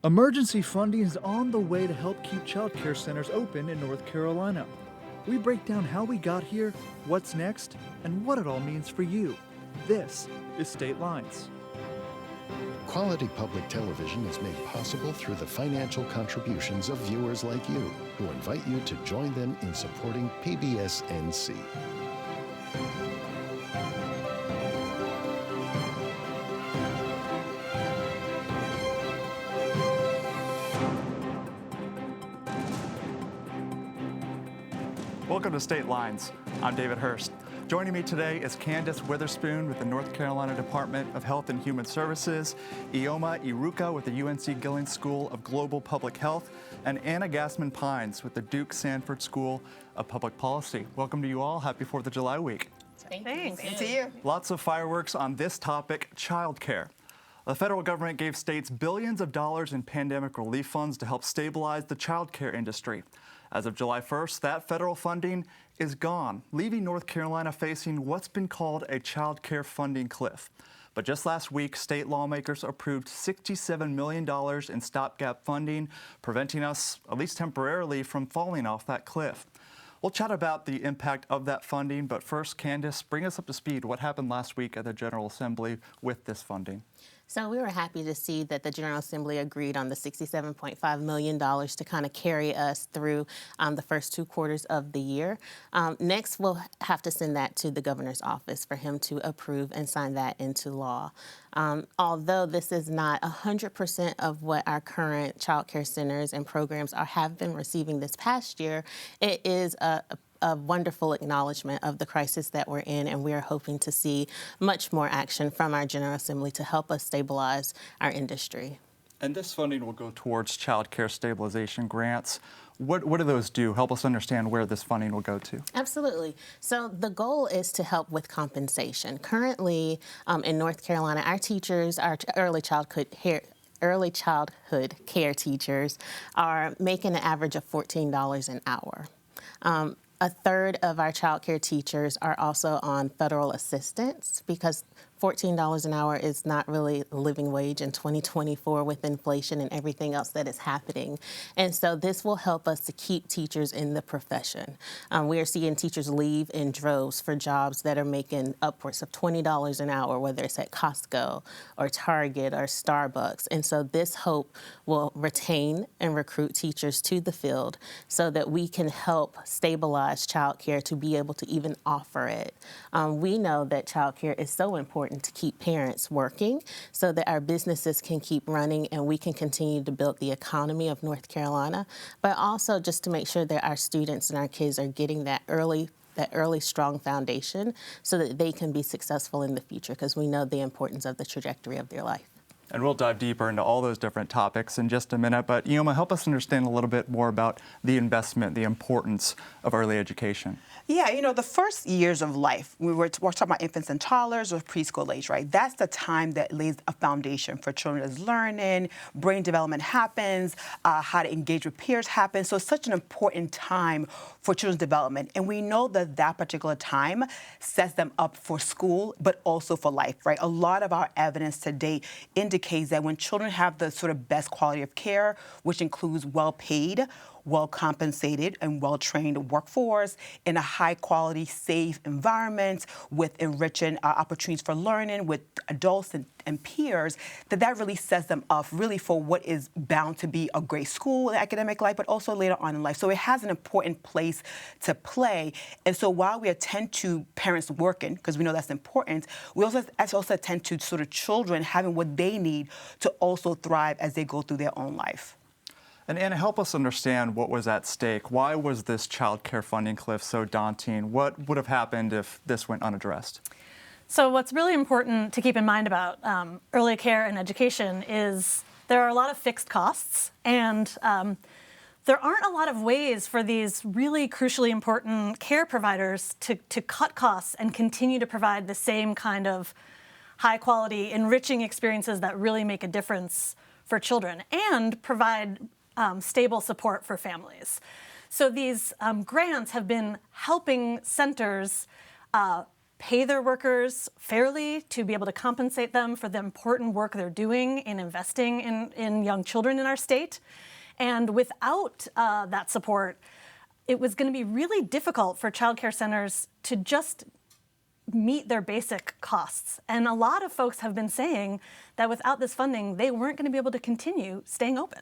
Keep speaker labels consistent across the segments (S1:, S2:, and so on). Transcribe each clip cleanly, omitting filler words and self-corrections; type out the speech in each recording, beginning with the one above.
S1: Emergency funding is on the way to help keep childcare centers open in North Carolina. We break down how we got here, what's next, and what it all means for you. This is State Lines.
S2: Quality public television is made possible through the financial contributions of viewers like you, who invite you to join them in supporting PBS-NC.
S3: Welcome to State Lines. I'm David Hurst. Joining me today is Candace Witherspoon with the North Carolina Department of Health and Human Services, Iruka with the UNC Gillings School of Global Public Health, and Anna Gassman-Pines with the Duke Sanford School of Public Policy. Welcome to you all. Happy 4th of July week.
S4: Thanks. Same to you.
S3: Lots of fireworks on this topic, childcare. The federal government gave states billions of dollars in pandemic relief funds to help stabilize the childcare industry. As of July 1st, that federal funding is gone, leaving North Carolina facing what's been called a child care funding cliff. But just last week, state lawmakers approved $67 million in stopgap funding, preventing us, at least temporarily, from falling off that cliff. We'll chat about the impact of that funding, but first, Candace, bring us up to speed. What happened last week at the General Assembly with this funding?
S4: So we were happy to see that the General Assembly agreed on the $67.5 million to kind of carry us through the first 2 quarters of the year. Next, we'll have to send that to the governor's office for him to approve and sign that into law. Although this is not 100% of what our current child care centers and programs have been receiving this past year, it is a wonderful acknowledgement of the crisis that we're in, and we are hoping to see much more action from our General Assembly to help us stabilize our industry.
S3: And this funding will go towards child care stabilization grants. What do those do? Help us understand where this funding will go to.
S4: Absolutely. So the goal is to help with compensation. Currently, in North Carolina, our teachers, our early childhood care teachers are making an average of $14 an hour. A third of our child care teachers are also on federal assistance because $14 an hour is not really a living wage in 2024 with inflation and everything else that is happening. And so this will help us to keep teachers in the profession. We are seeing teachers leave in droves for jobs that are making upwards of $20 an hour, whether it's at Costco or Target or Starbucks. And so this hope will retain and recruit teachers to the field so that we can help stabilize childcare to be able to even offer it. We know that childcare is so important to keep parents working so that our businesses can keep running and we can continue to build the economy of North Carolina, but also just to make sure that our students and our kids are getting that early strong foundation so that they can be successful in the future, because we know the importance of the trajectory of their life.
S3: And we'll dive deeper into all those different topics in just a minute. But Iheoma, help us understand a little bit more about the investment, the importance of early education.
S5: Yeah, the first years of life, we're talking about infants and toddlers or preschool age, right? That's the time that lays a foundation for children's learning, brain development happens, how to engage with peers happens. So it's such an important time for children's development. And we know that that particular time sets them up for school, but also for life, right? A lot of our evidence to date indicates that when children have the sort of best quality of care, which includes well-paid, well-compensated, and well-trained workforce in a high-quality, safe environment with enriching opportunities for learning with adults and peers, that really sets them up really for what is bound to be a great school in academic life, but also later on in life. So it has an important place to play. And so while we attend to parents working, because we know that's important, we also attend to sort of children having what they need to also thrive as they go through their own life.
S3: And Anna, help us understand what was at stake. Why was this child care funding cliff so daunting? What would have happened if this went unaddressed?
S6: So what's really important to keep in mind about early care and education is there are a lot of fixed costs, and there aren't a lot of ways for these really crucially important care providers to cut costs and continue to provide the same kind of high quality, enriching experiences that really make a difference for children and provide stable support for families. So these grants have been helping centers pay their workers fairly, to be able to compensate them for the important work they're doing in investing in young children in our state. And without that support, it was going to be really difficult for childcare centers to just meet their basic costs. And a lot of folks have been saying that without this funding, they weren't going to be able to continue staying open.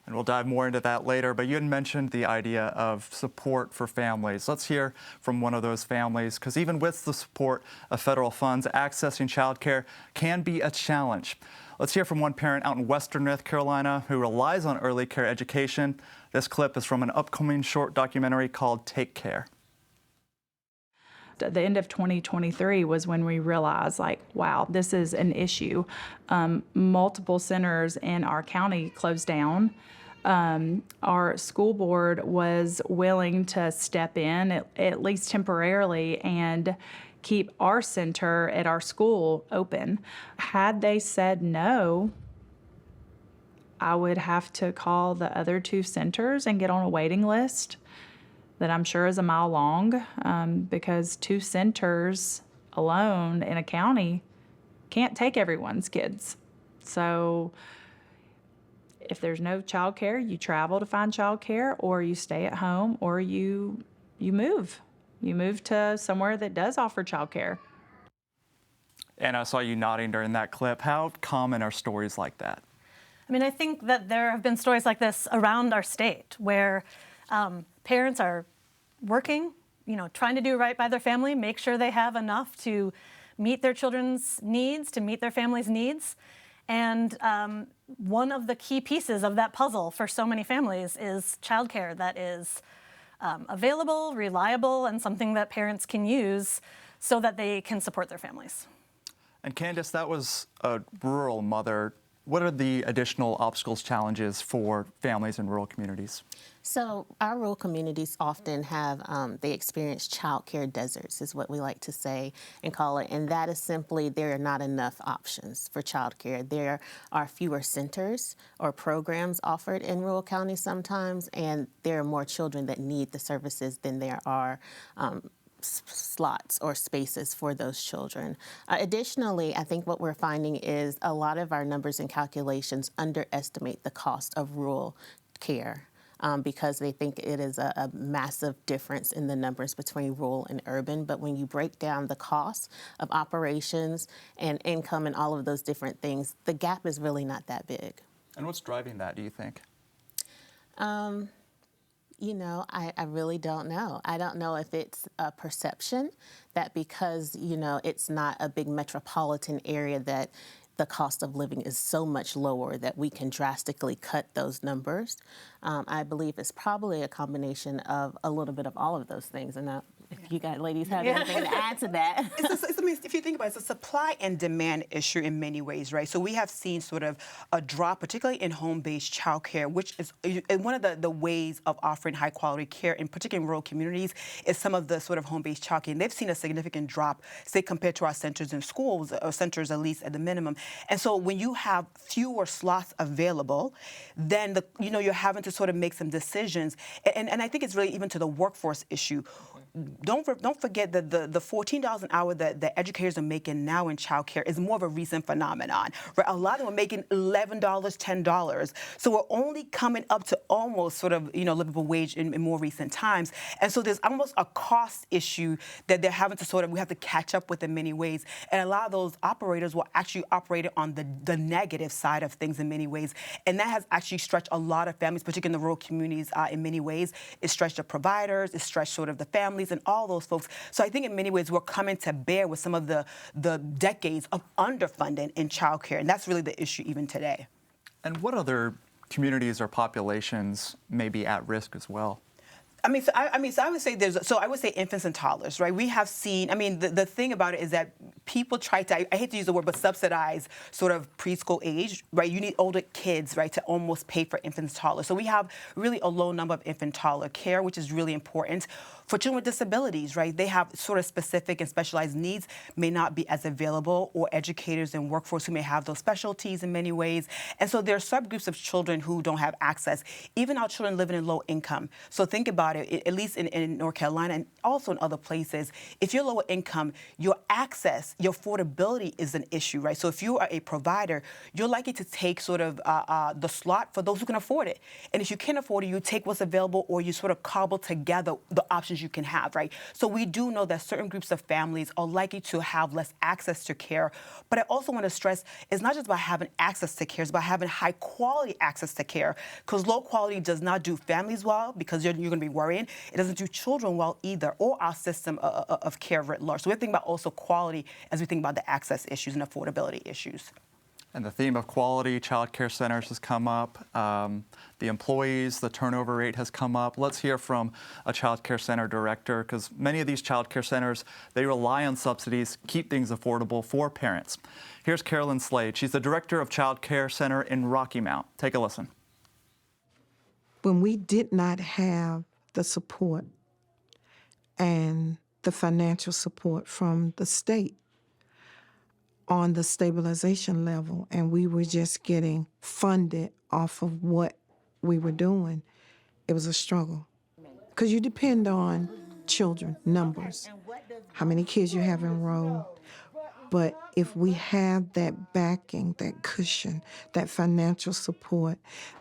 S3: And we'll dive more into that later, but you had mentioned the idea of support for families. Let's hear from one of those families, because even with the support of federal funds, accessing childcare can be a challenge. Let's hear from one parent out in Western North Carolina who relies on early care education. This clip is from an upcoming short documentary called Take Care.
S7: At the end of 2023 was when we realized, like, wow, this is an issue. Multiple centers in our county closed down. Our school board was willing to step in, at least temporarily, and keep our center at our school open. Had they said no, I would have to call the other two centers and get on a waiting list that I'm sure is a mile long, because two centers alone in a county can't take everyone's kids. So if there's no childcare, you travel to find childcare, or you stay at home, or you move. You move to somewhere that does offer childcare.
S3: And I saw you nodding during that clip. How common are stories like that?
S6: I mean, I think that there have been stories like this around our state where parents are working, trying to do right by their family, make sure they have enough to meet their children's needs, to meet their family's needs. And one of the key pieces of that puzzle for so many families is childcare that is available, reliable, and something that parents can use so that they can support their families.
S3: And Candace, that was a rural mother. What are the additional obstacles, challenges for families in rural communities?
S4: So our rural communities often have, they experience childcare deserts is what we like to say and call it. And that is simply there are not enough options for childcare. There are fewer centers or programs offered in rural counties sometimes, and there are more children that need the services than there are slots or spaces for those children. Additionally, I think what we're finding is a lot of our numbers and calculations underestimate the cost of rural care because they think it is a massive difference in the numbers between rural and urban. But when you break down the costs of operations and income and all of those different things, the gap is really not that big. And
S3: what's driving that, do you think?
S4: I really don't know. I don't know if it's a perception that because, it's not a big metropolitan area that the cost of living is so much lower that we can drastically cut those numbers. I believe it's probably a combination of a little bit of all of those things. And if you guys, ladies, have anything to add to that.
S5: If you think about it, it's a supply and demand issue in many ways, right? So we have seen sort of a drop, particularly in home-based childcare, which is one of the ways of offering high-quality care, in particular in rural communities, is some of the sort of home-based childcare. And they've seen a significant drop, say, compared to our centers in schools, or centers at least at the minimum. And so when you have fewer slots available, then you're having to sort of make some decisions. And I think it's really even to the workforce issue. Don't forget that the $14 an hour that the educators are making now in childcare is more of a recent phenomenon. Right? A lot of them are making $11, $10. So we're only coming up to almost sort of livable wage in more recent times. And so there's almost a cost issue that they're having to we have to catch up with in many ways. And a lot of those operators will actually operate on the negative side of things in many ways. And that has actually stretched a lot of families, particularly in the rural communities in many ways. It stretched the providers, it stretched sort of the families and all those folks. So I think in many ways we're coming to bear with some of the decades of underfunding in childcare, and that's really the issue even today.
S3: And what other communities or populations may be at risk as well?
S5: I would say I would say infants and toddlers, right? We have seen, the thing about it is that people try to, I hate to use the word, but subsidize sort of preschool age, right? You need older kids, right, to almost pay for infants and toddlers. So we have really a low number of infant toddler care, which is really important. For children with disabilities, right, they have sort of specific and specialized needs, may not be as available, or educators and workforce who may have those specialties in many ways. And so there are subgroups of children who don't have access, even our children living in low income. So think about about it, at least in North Carolina and also in other places, if you're lower income, your access, your affordability is an issue, right? So if you are a provider, you're likely to take sort of the slot for those who can afford it. And if you can't afford it, you take what's available or you sort of cobble together the options you can have, right? So we do know that certain groups of families are likely to have less access to care. But I also want to stress it's not just about having access to care, it's about having high quality access to care, because low quality does not do families well because you're going to be worrying. It doesn't do children well either, or our system of care writ large. So we think about also quality as we think about the access issues and affordability issues.
S3: And the theme of quality child care centers has come up. The employees, the turnover rate has come up. Let's hear from a child care center director, because many of these child care centers, they rely on subsidies, keep things affordable for parents. Here's Carolyn Slade. She's the director of child care center in Rocky Mount. Take a listen.
S8: When we did not have the support and the financial support from the state on the stabilization level, and we were just getting funded off of what we were doing, it was a struggle. Because you depend on children, numbers, how many kids you have enrolled. But if we have that backing, that cushion, that financial support,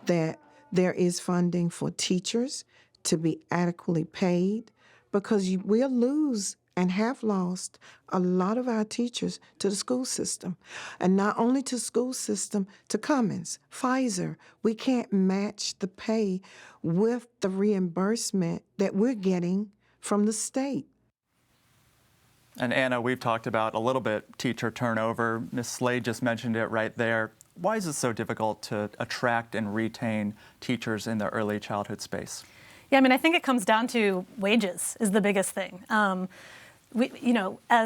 S8: that there is funding for teachers to be adequately paid, because we'll lose and have lost a lot of our teachers to the school system. And not only to school system, to Cummins, Pfizer. We can't match the pay with the reimbursement that we're getting from the state.
S3: And Anna, we've talked about a little bit teacher turnover. Ms. Slade just mentioned it right there. Why is it so difficult to attract and retain teachers in the early childhood space?
S6: Yeah, I mean, I think it comes down to wages is the biggest thing. As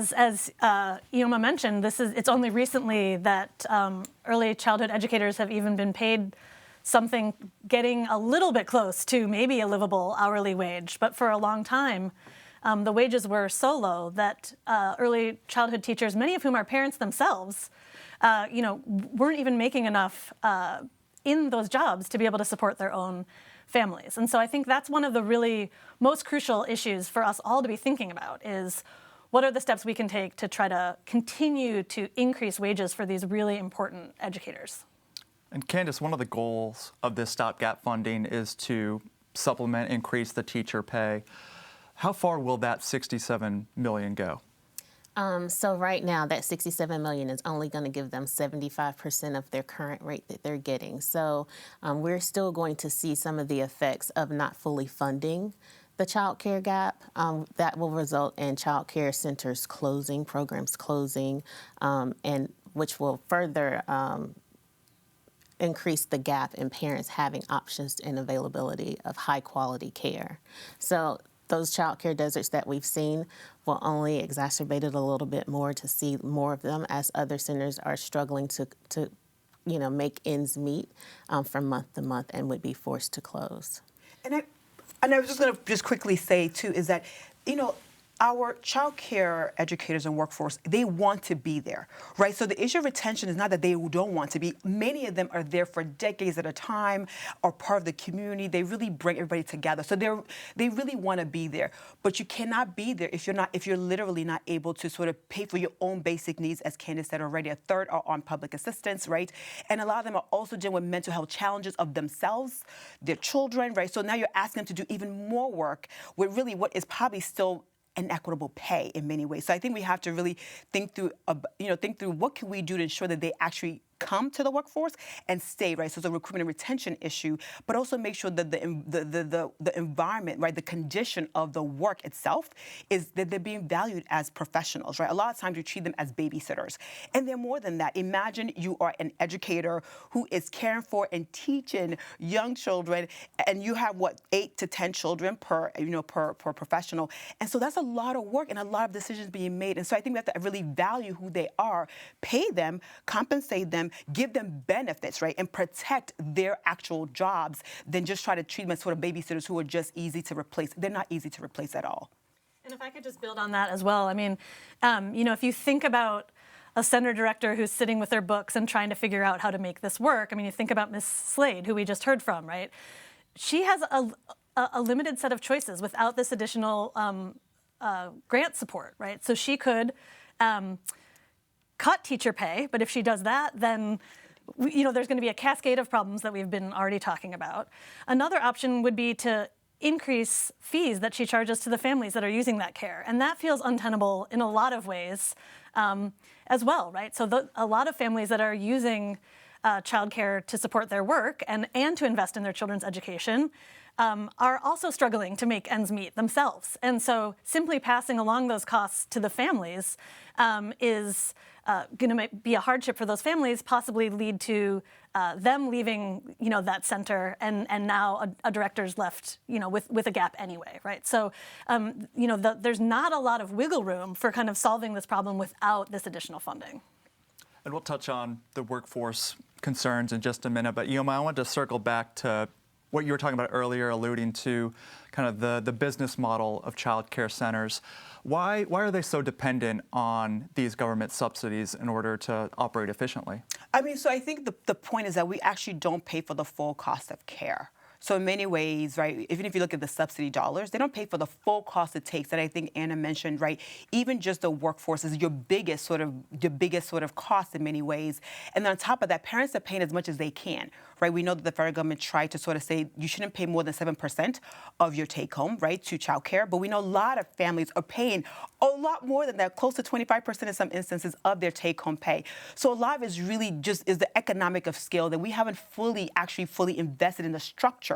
S6: Iheoma mentioned, it's only recently that early childhood educators have even been paid something getting a little bit close to maybe a livable hourly wage. But for a long time, the wages were so low that early childhood teachers, many of whom are parents themselves, weren't even making enough in those jobs to be able to support their own families. And so I think that's one of the really most crucial issues for us all to be thinking about is what are the steps we can take to try to continue to increase wages for these really important educators.
S3: And Candace, one of the goals of this stopgap funding is to supplement, increase the teacher pay. How far will that $67 million go?
S4: So right now, that $67 million is only going to give them 75% of their current rate that they're getting. So we're still going to see some of the effects of not fully funding the child care gap. That will result in child care centers closing, programs closing, and which will further increase the gap in parents having options and availability of high quality care. So those child care deserts that we've seen will only exacerbate it a little bit more to see more of them as other centers are struggling to make ends meet from month to month and would be forced to close.
S5: And I was just going to quickly say, too, is that, our child care educators and workforce, they want to be there, right? So the issue of retention is not that they don't want to be. Many of them are there for decades at a time, are part of the community. They really bring everybody together. So they really want to be there. But you cannot be there if you're literally not able to sort of pay for your own basic needs, as Candace said already. A third are on public assistance, right? And a lot of them are also dealing with mental health challenges of themselves, their children, right? So now you're asking them to do even more work with really what is probably still inequitable pay in many ways. So I think we have to really think through what can we do to ensure that they actually come to the workforce and stay, right? So it's a recruitment and retention issue, but also make sure that the environment, right, the condition of the work itself is that they're being valued as professionals, right? A lot of times you treat them as babysitters, and they're more than that. Imagine you are an educator who is caring for and teaching young children, and you have 8 to 10 children per professional, and so that's a lot of work and a lot of decisions being made. And so I think we have to really value who they are, pay them, compensate them, give them benefits, right, and protect their actual jobs than just try to treat them as sort of babysitters who are just easy to replace. They're not easy to replace at all.
S6: And if I could just build on that as well, I mean, if you think about a center director who's sitting with their books and trying to figure out how to make this work, I mean, you think about Ms. Slade, who we just heard from, right? She has a limited set of choices without this additional grant support, right? So she could cut teacher pay, but if she does that, then there's going to be a cascade of problems that we've been already talking about. Another option would be to increase fees that she charges to the families that are using that care, and that feels untenable in a lot of ways as well, right? So a lot of families that are using childcare to support their work and to invest in their children's education are also struggling to make ends meet themselves. And so simply passing along those costs to the families is going to be a hardship for those families, possibly lead to them leaving, that center, and now a director's left, with a gap anyway, right? So, there's not a lot of wiggle room for kind of solving this problem without this additional funding.
S3: And we'll touch on the workforce concerns in just a minute, but Iheoma, I wanted to circle back to what you were talking about earlier, alluding to kind of the business model of child care centers. Why are they so dependent on these government subsidies in order to operate efficiently?
S5: So I think the point is that we actually don't pay for the full cost of care. So in many ways, right, even if you look at the subsidy dollars, they don't pay for the full cost it takes that I think Anna mentioned, right? Even just the workforce is your biggest sort of cost in many ways. And then on top of that, parents are paying as much as they can, right? We know that the federal government tried to sort of say you shouldn't pay more than 7% of your take home, right, to child care. But we know a lot of families are paying a lot more than that, close to 25% in some instances of their take home pay. So a lot of it is really just is the economic of scale that we haven't fully invested in the structure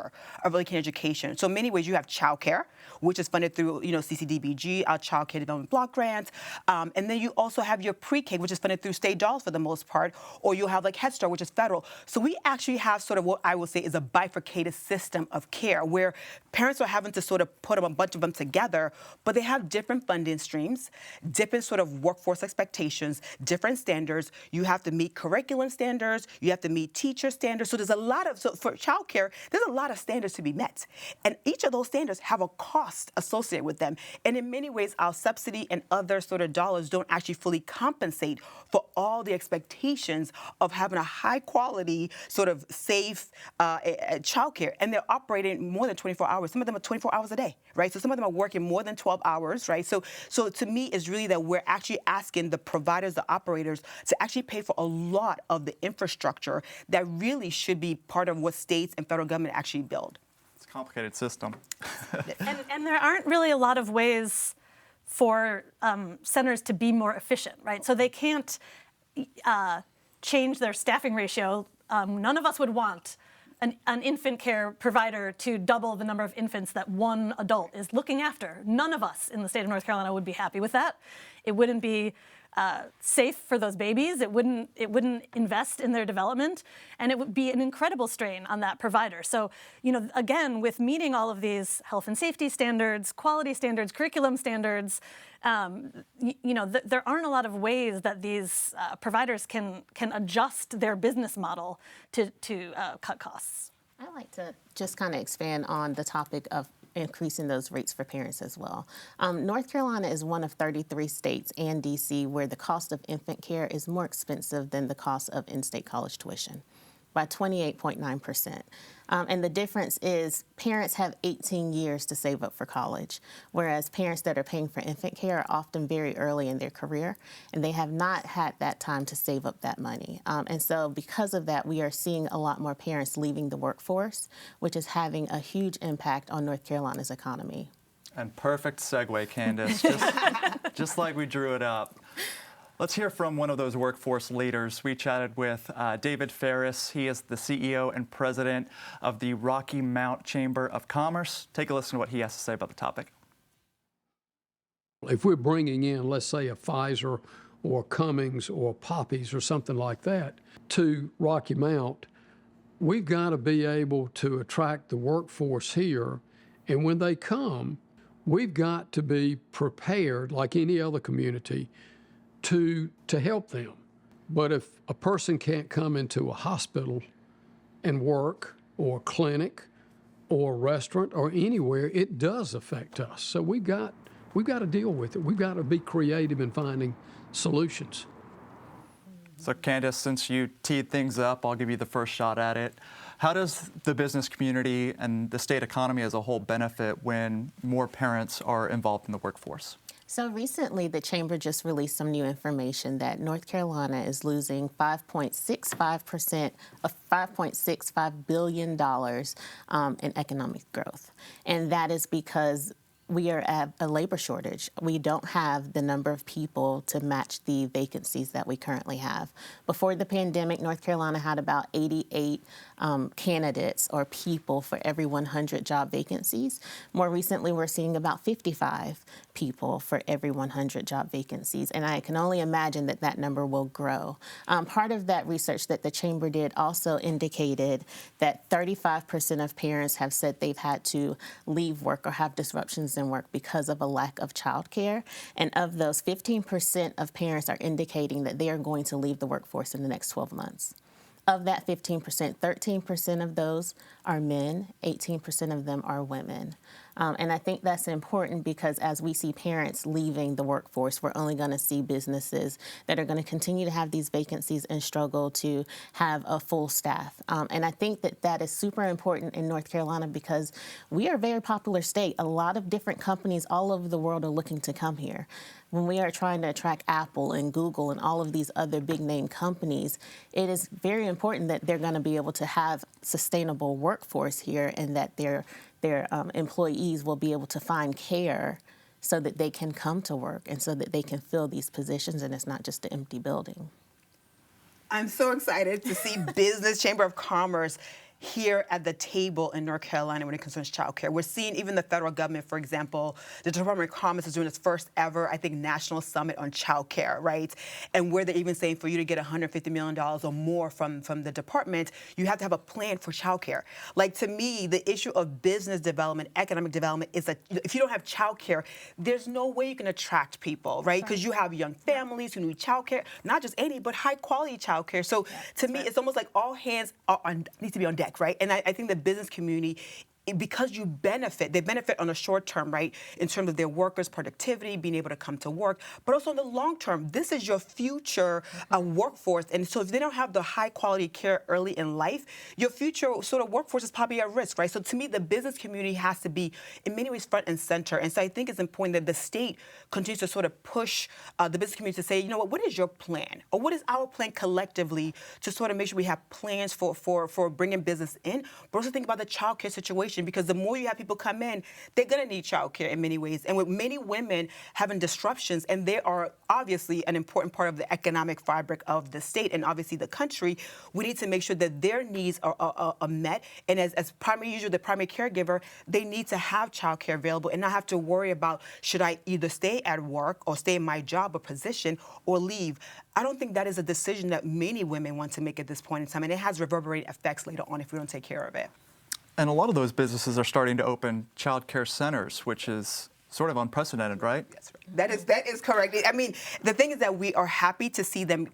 S5: of early care education. So in many ways, you have childcare, which is funded through, CCDBG, our Child Care Development Block Grant, and then you also have your pre-K, which is funded through state dollars for the most part, or you'll have like Head Start, which is federal. So we actually have sort of what I would say is a bifurcated system of care, where parents are having to sort of put a bunch of them together, but they have different funding streams, different sort of workforce expectations, different standards. You have to meet curriculum standards, you have to meet teacher standards. So there's a lot of, so for childcare, there's a lot of standards to be met. And each of those standards have a cost associated with them. And in many ways, our subsidy and other sort of dollars don't actually fully compensate for all the expectations of having a high quality, sort of safe childcare. And they're operating more than 24 hours. Some of them are 24 hours a day, right? So some of them are working more than 12 hours, right? So to me, it's really that we're actually asking the providers, the operators, to actually pay for a lot of the infrastructure that really should be part of what states and federal government actually build.
S3: It's a complicated system.
S6: and there aren't really a lot of ways for centers to be more efficient, right? So they can't change their staffing ratio. None of us would want an infant care provider to double the number of infants that one adult is looking after. None of us in the state of North Carolina would be happy with that. It wouldn't be safe for those babies. It wouldn't invest in their development, and it would be an incredible strain on that provider. So, again, with meeting all of these health and safety standards, quality standards, curriculum standards, there aren't a lot of ways that these providers can adjust their business model to cut costs.
S4: I'd like to just kind of expand on the topic of increasing those rates for parents as well. North Carolina is one of 33 states and D.C. where the cost of infant care is more expensive than the cost of in-state college tuition by 28.9%. And the difference is parents have 18 years to save up for college, whereas parents that are paying for infant care are often very early in their career, and they have not had that time to save up that money. And so because of that, we are seeing a lot more parents leaving the workforce, which is having a huge impact on North Carolina's economy.
S3: And perfect segue, Candace, just like we drew it up. Let's hear from one of those workforce leaders. We chatted with David Ferris. He is the CEO and president of the Rocky Mount Chamber of Commerce. Take a listen to what he has to say about the topic.
S9: If we're bringing in, let's say, a Pfizer or Cummings or Poppies or something like that to Rocky Mount, we've got to be able to attract the workforce here. And when they come, we've got to be prepared, like any other community, to help them. But if a person can't come into a hospital and work, or a clinic, or a restaurant, or anywhere, it does affect us. So we've got to deal with it. We've got to be creative in finding solutions.
S3: So Candace, since you teed things up, I'll give you the first shot at it. How does the business community and the state economy as a whole benefit when more parents are involved in the workforce?
S4: So recently, the Chamber just released some new information that North Carolina is losing 5.65% of $5.65 billion in economic growth. And that is because we are at a labor shortage. We don't have the number of people to match the vacancies that we currently have. Before the pandemic, North Carolina had about 88 candidates or people for every 100 job vacancies. More recently, we're seeing about 55 people for every 100 job vacancies. And I can only imagine that that number will grow. Part of that research that the Chamber did also indicated that 35% of parents have said they've had to leave work or have disruptions in work because of a lack of childcare. And of those, 15% of parents are indicating that they are going to leave the workforce in the next 12 months. Of that 15%, 13% of those are men, 18% of them are women. And I think that's important because as we see parents leaving the workforce, we're only going to see businesses that are going to continue to have these vacancies and struggle to have a full staff. And I think that that is super important in North Carolina because we are a very popular state. A lot of different companies all over the world are looking to come here. When we are trying to attract Apple and Google and all of these other big name companies, it is very important that they're going to be able to have sustainable workforce here and that their employees will be able to find care so that they can come to work and so that they can fill these positions and it's not just an empty building.
S5: I'm so excited to see Business Chamber of Commerce here at the table in North Carolina when it concerns childcare. We're seeing even the federal government, for example, the Department of Commerce is doing its first ever, I think, national summit on childcare, right? And where they're even saying for you to get $150 million or more from the department, you have to have a plan for childcare. Like, to me, the issue of business development, economic development is that if you don't have childcare, there's no way you can attract people, right? Because you have young families who need childcare, not just any, but high quality childcare. So to me, it's almost like all hands need to be on deck. Right? And I think the business community, because they benefit on the short term, right, in terms of their workers' productivity, being able to come to work, but also in the long term, this is your future workforce. And so if they don't have the high quality care early in life, your future sort of workforce is probably at risk, right? So to me, the business community has to be in many ways front and center. And so I think it's important that the state continues to sort of push the business community to say, you know what is your plan? Or what is our plan collectively to sort of make sure we have plans for bringing business in, but also think about the child care situation. Because the more you have people come in, they're going to need childcare in many ways. And with many women having disruptions, and they are obviously an important part of the economic fabric of the state and obviously the country, we need to make sure that their needs are met. And as primary user, the primary caregiver, they need to have childcare available and not have to worry about, should I either stay at work or stay in my job or position or leave? I don't think that is a decision that many women want to make at this point in time. And it has reverberated effects later on if we don't take care of it.
S3: And a lot of those businesses are starting to open child care centers, which is sort of unprecedented, right?
S5: That's right. That is correct. I mean, the thing is that we are happy to see them,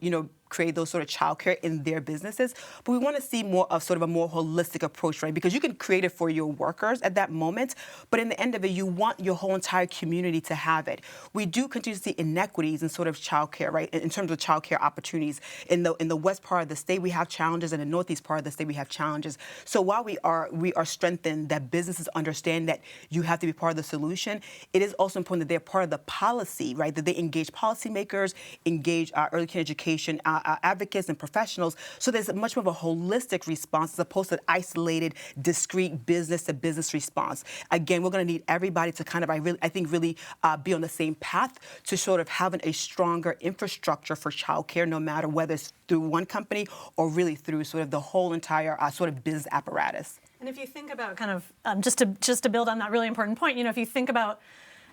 S5: create those sort of childcare in their businesses, but we want to see more of sort of a more holistic approach, right? Because you can create it for your workers at that moment, but in the end of it, you want your whole entire community to have it. We do continue to see inequities in sort of childcare, right? In terms of childcare opportunities. In the west part of the state, we have challenges, and in the northeast part of the state, we have challenges. So while we are strengthened that businesses understand that you have to be part of the solution, it is also important that they're part of the policy, right? That they engage policymakers, engage early care education advocates and professionals, so there's much more of a holistic response as opposed to an isolated, discrete business-to-business response. Again, we're going to need everybody to kind of, I think, really be on the same path to sort of having a stronger infrastructure for childcare, no matter whether it's through one company or really through sort of the whole entire sort of business apparatus.
S6: And if you think about kind of, just to build on that really important point, if you think about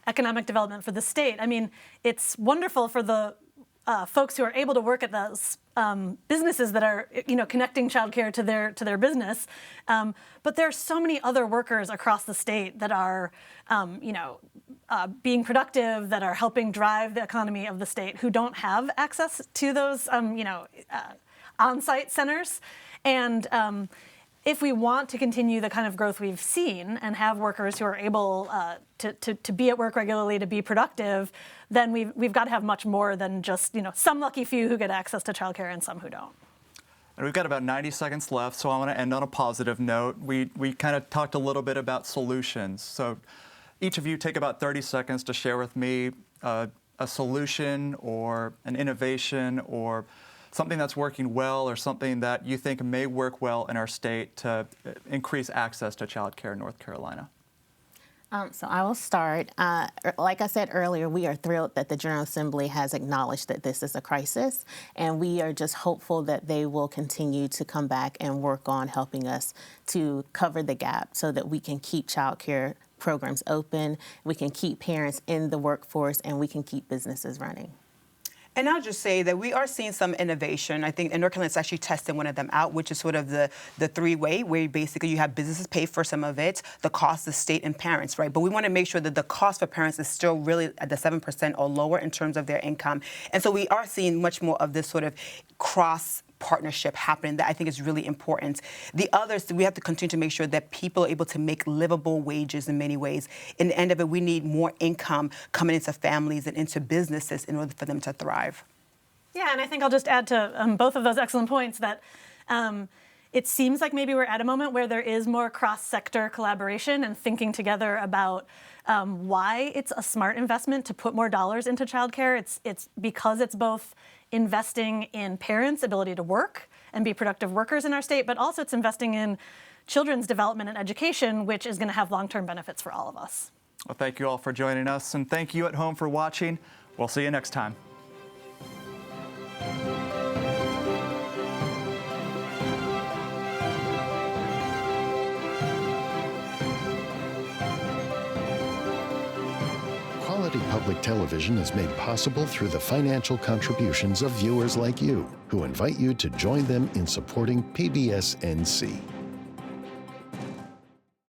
S6: economic development for the state, I mean, it's wonderful for the folks who are able to work at those businesses that are, connecting childcare to their business. But there are so many other workers across the state that are, being productive, that are helping drive the economy of the state, who don't have access to those, on-site centers. And if we want to continue the kind of growth we've seen and have workers who are able to be at work regularly, to be productive, then we've got to have much more than just some lucky few who get access to childcare and some who don't.
S3: And we've got about 90 seconds left, so I want to end on a positive note. We kind of talked a little bit about solutions. So each of you take about 30 seconds to share with me a solution or an innovation or something that's working well or something that you think may work well in our state to increase access to child care in North Carolina.
S4: So I will start. Like I said earlier, we are thrilled that the General Assembly has acknowledged that this is a crisis, and we are just hopeful that they will continue to come back and work on helping us to cover the gap so that we can keep child care programs open, we can keep parents in the workforce, and we can keep businesses running.
S5: And I'll just say that we are seeing some innovation. I think North Carolina is actually testing one of them out, which is sort of the three-way, where basically you have businesses pay for some of it, the cost is state and parents, right? But we want to make sure that the cost for parents is still really at the 7% or lower in terms of their income. And so we are seeing much more of this sort of cross partnership happening that I think is really important. The others, we have to continue to make sure that people are able to make livable wages in many ways. In the end of it, we need more income coming into families and into businesses in order for them to thrive.
S6: Yeah, and I think I'll just add to both of those excellent points that it seems like maybe we're at a moment where there is more cross-sector collaboration and thinking together about why it's a smart investment to put more dollars into childcare. It's because it's both investing in parents' ability to work and be productive workers in our state, but also it's investing in children's development and education, which is going to have long-term benefits for all of us.
S3: Well, thank you all for joining us, and thank you at home for watching. We'll see you next time.
S2: Quality public television is made possible through the financial contributions of viewers like you, who invite you to join them in supporting PBS NC.